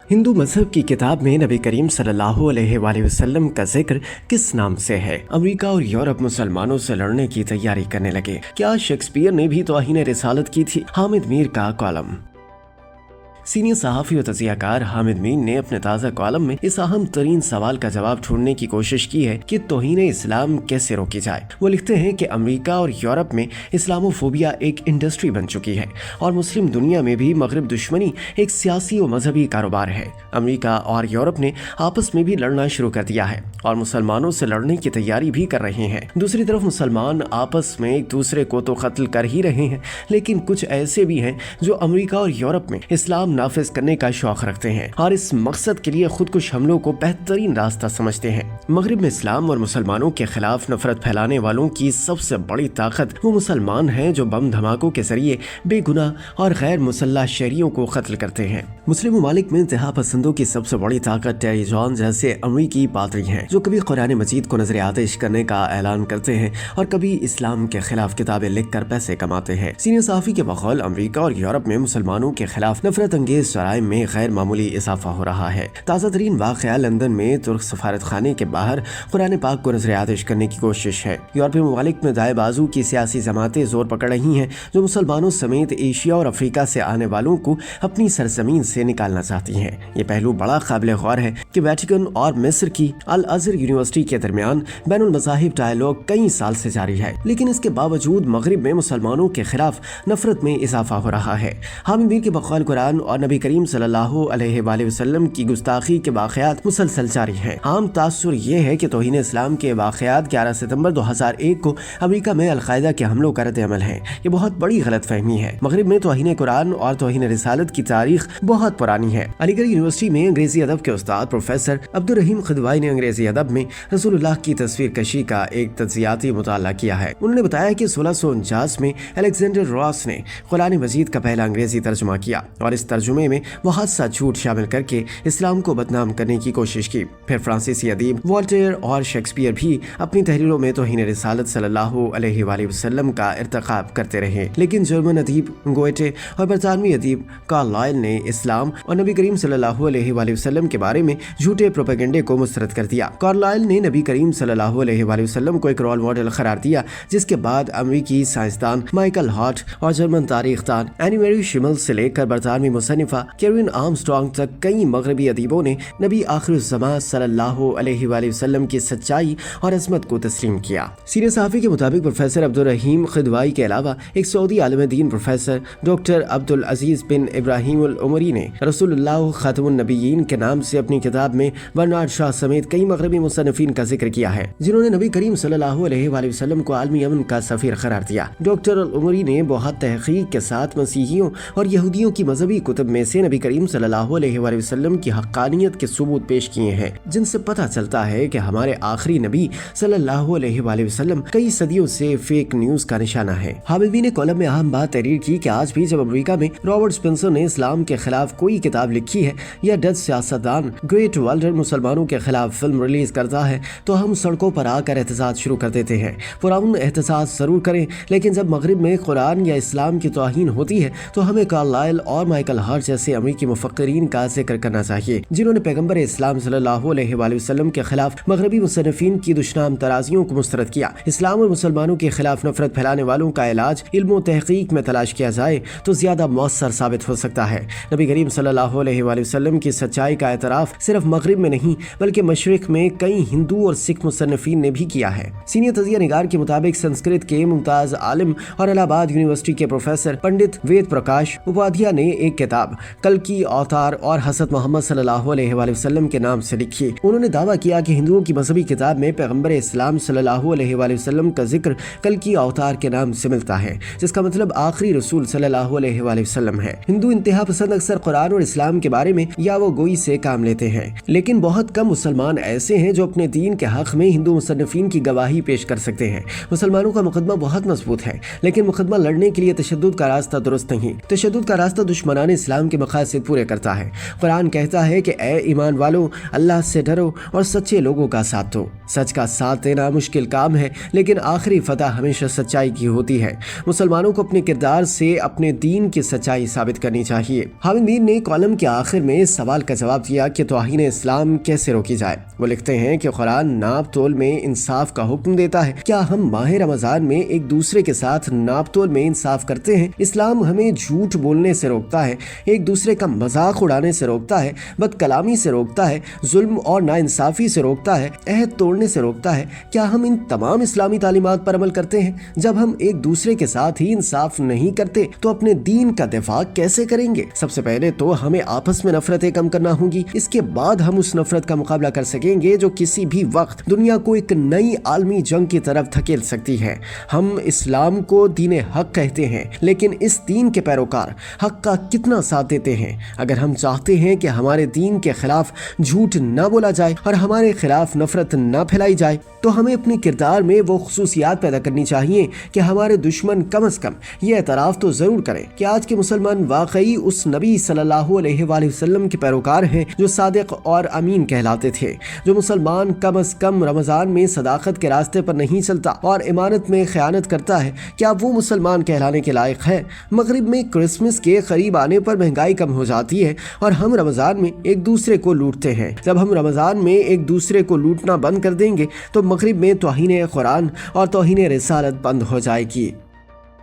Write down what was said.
हिंदू मजहब की किताब में नबी करीम सल्लल्लाहु अलैहि वसल्लम का जिक्र किस नाम से है? अमेरिका और यूरोप मुसलमानों से लड़ने की तैयारी करने लगे। क्या शेक्सपियर ने भी तौहीन रिसालत की थी? हामिद मीर का कॉलम। सीनियर सहाफ़ी और तज़ियाकार हामिद मीर ने अपने ताज़ा कॉलम में इस अहम तरीन सवाल का जवाब ढूंढने की कोशिश की है कि तौहीन इस्लाम कैसे रोकी जाए। वो लिखते हैं कि अमेरिका और यूरोप में इस्लामोफोबिया एक इंडस्ट्री बन चुकी है और मुस्लिम दुनिया में भी मगरिब दुश्मनी एक सियासी और मजहबी कारोबार है। अमेरिका और यूरोप ने आपस में भी लड़ना शुरू कर दिया है और मुसलमानों से लड़ने की तैयारी भी कर रहे हैं। दूसरी तरफ मुसलमान आपस में एक दूसरे को तो कत्ल कर ही रहे हैं, लेकिन कुछ ऐसे भी हैं जो अमेरिका और यूरोप में इस्लाम नाफिज करने का शौक रखते हैं और इस मकसद के लिए खुदकुश हमलों को बेहतरीन रास्ता समझते हैं। मगरिब में इस्लाम और मुसलमानों के खिलाफ नफरत फैलाने वालों की सबसे बड़ी ताकत वो मुसलमान हैं जो बम धमाकों के जरिए बेगुनाह और गैर मुसल्लह शहरियों को कत्ल करते हैं। मुस्लिम ममालिक में इंतहा पसंदों की सबसे बड़ी ताकत टेरी जॉन जैसे अमरीकी पादरी हैं जो कभी कुरान मजीद को नजर आतिश करने का ऐलान करते हैं और कभी इस्लाम के खिलाफ किताबें लिखकर पैसे कमाते हैं। सीनियर सहाफ़ी के बकौल अमरीका और यूरोप में मुसलमानों के खिलाफ नफरत अंगेज जराइम में गैर मामूली इजाफा हो रहा है। ताज़ा तरीन वाक़या लंदन में तुर्क सफारत खाने के बाहर कुरान पाक को नजर आतिश करने की कोशिश है। यूरोपीय ममालिक में दाएं बाजू की सियासी जमातें जोर पकड़ रही हैं जो मुसलमानों समेत एशिया और अफ्रीका से आने वालों को अपनी सरजमीन से निकालना चाहती हैं। ये पहलू बड़ा काबिल गौर है कि वेटिकन और मिस्र की अल अज़हर यूनिवर्सिटी के दरमियान बैनुल मज़ाहिब डायलॉग कई साल से जारी है, लेकिन इसके बावजूद मगरिब में मुसलमानों के खिलाफ नफरत में इजाफा हो रहा है। हामिद मीर के बकौल कुरान और नबी करीम सल्लल्लाहु अलैहि वसल्लम की गुस्ताखी के वाक़यात मुसलसल जारी हैं। आम तासुर ये है कि तौहीन इस्लाम के वाक़यात 11 सितंबर 2001 को अमेरिका में अलकायदा के हमलों का रद्द-ए-अमल है। ये बहुत बड़ी गलत फहमी है। मगरिब में तौहीन कुरान और तौहीन रिसालत की तारीख बहुत पुरानी है। अलीगढ़ यूनिवर्सिटी में अंग्रेजी अदब के उस्ताद प्रोफेसर अब्दुल रहीम खिदवाई ने अंग्रेजी अदब में रसूलुल्लाह की तस्वीर कशी का एक तज्जियाती मुताला किया है। उन्होंने बताया कि 1649 में अलेक्जेंडर रॉस ने कुरान मजीद का पहला अंग्रेजी तर्जुमा किया और इस तर्जुमे में बहुत सा झूठ शामिल करके इस्लाम को बदनाम करने की कोशिश की। फिर फ्रांसीसी अदीब वॉल्टेयर और शेक्सपियर भी अपनी तहरीरों में तौहीन रिसालत सल्लल्लाहु अलैहि वसल्लम का इर्तिकाब करते रहे, लेकिन जर्मन अदीब गोएटे और बरतानवी अदीब कार्लाइल ने इस्लाम और नबी करीम सल्लल्लाहु अलैहि वसल्लम के बारे में झूठे प्रोपेगेंडे को मुस्तरद कर दिया। कार्लाइल ने नबी करीम सल्लल्लाहु अलैहि वसल्लम को एक रोल मॉडल करार दिया, जिसके बाद अमेरिकी साइंसदान माइकल हॉट और जर्मन तारीखदान एनी मैरी शिमल से लेकर बरतानवी मुसन्निफा कैरोलिन आर्मस्ट्रांग तक कई मगरबी अदीबों ने नबी आखिरुज़्ज़मान सल्लल्लाहु अलैहि वसल्लम की सच्चाई और अज़मत को तस्लीम किया। सीनियर सहाफ़ी के मुताबिक प्रोफेसर अब्दुल रहीम खिदवाई के अलावा एक सऊदी आलिम दीन प्रोफेसर डॉक्टर अब्दुल अजीज बिन इब्राहिम अल उमरी ने रसूलुल्लाह खातमुन नबिय्यीन के नाम से अपनी किताब में बर्नार्ड शाह समेत कई मगरबी मुसन्निफीन का जिक्र किया है, जिन्होंने नबी करीम सल्लल्लाहु अलैहि वसल्लम को आलमी अमन का सफीर करार दिया। डॉक्टर अल उमरी ने बहुत तहकीक के साथ मसीहियों और यहूदियों की मजहबी कुतुब में से नबी करीम सल्लल्लाहु अलैहि वसल्लम की हक्कानियत के सबूत पेश किए हैं, जिनसे पता चलता है कि हमारे आखिरी नबी सल्लल्लाहु अलैहि वसल्लम कई सदियों से फेक न्यूज का निशाना है। हामिद मीर ने कॉलम में अहम बात तहरीर की कि आज भी जब अमेरिका में रॉबर्ट स्पेंसर ने इस्लाम के खिलाफ कोई किताब लिखी है या डच सियासतदान ग्रेट वाल्टर मुसलमानों के खिलाफ फिल्म रिलीज करता है तो हम सड़कों पर आकर एहतजाज शुरू कर देते हैं। पुरअमन एहतजाज जरूर करें, लेकिन जब मगरिब में कुरान या इस्लाम की तौहीन होती है तो हमें कार्लाइल और माइकल हॉट जैसे अमेरिकी मुफक्किरीन का जिक्र करना चाहिए, जिन्होंने पैगंबर इस्लाम सल्लल्लाहु अलैहि वसल्लम के खिलाफ मगरबी मुसन्निफीन की दुश्मनाम तराजियों को मुस्तरद किया। इस्लाम और मुसलमानों के खिलाफ नफरत फैलाने वालों का इलाज इल्म और तहकीक में तलाश किया जाए तो ज्यादा मौसर साबित हो सकता है। नबी करीम सल्लल्लाहु अलैहि वसल्लम की सच्चाई का एतराफ सिर्फ मगरिब में नहीं बल्कि मशरिक में कई हिंदू और सिख मुसन्निफीन ने भी किया है। सीनियर तजिया निगार के मुताबिक संस्कृत के मुमताज आलिम और इलाहाबाद यूनिवर्सिटी के प्रोफेसर पंडित वेद प्रकाश उपाध्याय ने एक किताब कल की अवतार और हज़रत मोहम्मद सल्लल्लाहु अलैहि वसल्लम के नाम से लिखी। उन्होंने दावा किया कि हिंदुओं की मजहबी किताब में पैगंबर इस्लाम सल्लल्लाहु अलैहि वसल्लम का जिक्र कल की अवतार के नाम से मिलता है, जिसका मतलब आखिरी रसूल सल्लल्लाहु अलैहि वसल्लम है। हिंदू इंतहा पसंद अक्सर कुरान और इस्लाम के बारे में या वो गोई से काम लेते हैं, लेकिन बहुत कम मुसलमान ऐसे हैं जो अपने दीन के हक में हिंदू मुसन्निफीन की गवाही पेश कर सकते हैं। मुसलमानों का मुकदमा बहुत मजबूत है, लेकिन मुकदमा लड़ने के लिए तशद्दुद का रास्ता दुरुस्त नहीं। तशद्दुद का रास्ता दुश्मनाने اسلام کے مقاصد پورے کرتا ہے۔ قرآن کہتا ہے کہ اے ایمان والو، اللہ سے ڈرو اور سچے لوگوں کا ساتھ دو۔ سچ کا ساتھ دینا مشکل کام ہے، لیکن آخری فتح ہمیشہ سچائی کی ہوتی ہے۔ مسلمانوں کو اپنے کردار سے اپنے دین کی سچائی ثابت کرنی چاہیے۔ حامد میر نے کالم کے آخر میں اس سوال کا جواب دیا کہ توہین اسلام کیسے روکی جائے۔ وہ لکھتے ہیں کہ قرآن ناپ تول میں انصاف کا حکم دیتا ہے۔ کیا ہم ماہ رمضان میں ایک دوسرے کے ساتھ ناپ تول میں انصاف کرتے ہیں؟ اسلام ہمیں جھوٹ بولنے سے روکتا ہے، ایک دوسرے کا مذاق اڑانے سے روکتا ہے، بد کلامی سے روکتا ہے، ظلم اور ناانصافی سے روکتا ہے، عہد توڑنے سے روکتا ہے۔ کیا ہم ان تمام اسلامی تعلیمات پر عمل کرتے ہیں؟ جب ہم ایک دوسرے کے ساتھ ہی انصاف نہیں کرتے تو اپنے دین کا دفاع کیسے کریں گے؟ سب سے پہلے تو ہمیں آپس میں نفرتیں کم کرنا ہوں گی، اس کے بعد ہم اس نفرت کا مقابلہ کر سکیں گے جو کسی بھی وقت دنیا کو ایک نئی عالمی جنگ کی طرف دھکیل سکتی ہے۔ ہم اسلام کو دین حق کہتے ہیں، لیکن اس دین کے پیروکار حق کا کتنا ساتھ دیتے ہیں؟ اگر ہم چاہتے ہیں کہ ہمارے دین کے خلاف جھوٹ نہ بولا جائے اور ہمارے خلاف نفرت نہ پھیلائی جائے تو ہمیں اپنے کردار میں وہ خصوصیات پیدا کرنی چاہیے کہ ہمارے دشمن کم از کم یہ اعتراف تو ضرور کریں کہ آج کے مسلمان واقعی اس نبی صلی اللہ علیہ وآلہ وسلم کے پیروکار ہیں جو صادق اور امین کہلاتے تھے۔ جو مسلمان کم از کم رمضان میں صداقت کے راستے پر نہیں چلتا اور امانت میں خیانت کرتا ہے، کیا وہ مسلمان کہلانے کے لائق ہے؟ مغرب میں کرسمس کے قریب آنے پر مہنگائی کم ہو جاتی ہے اور ہم رمضان میں ایک دوسرے کو لوٹتے ہیں۔ جب ہم رمضان میں ایک دوسرے کو لوٹنا بند کر دیں گے تو مغرب میں توہین قرآن اور توہین رسالت بند ہو جائے گی۔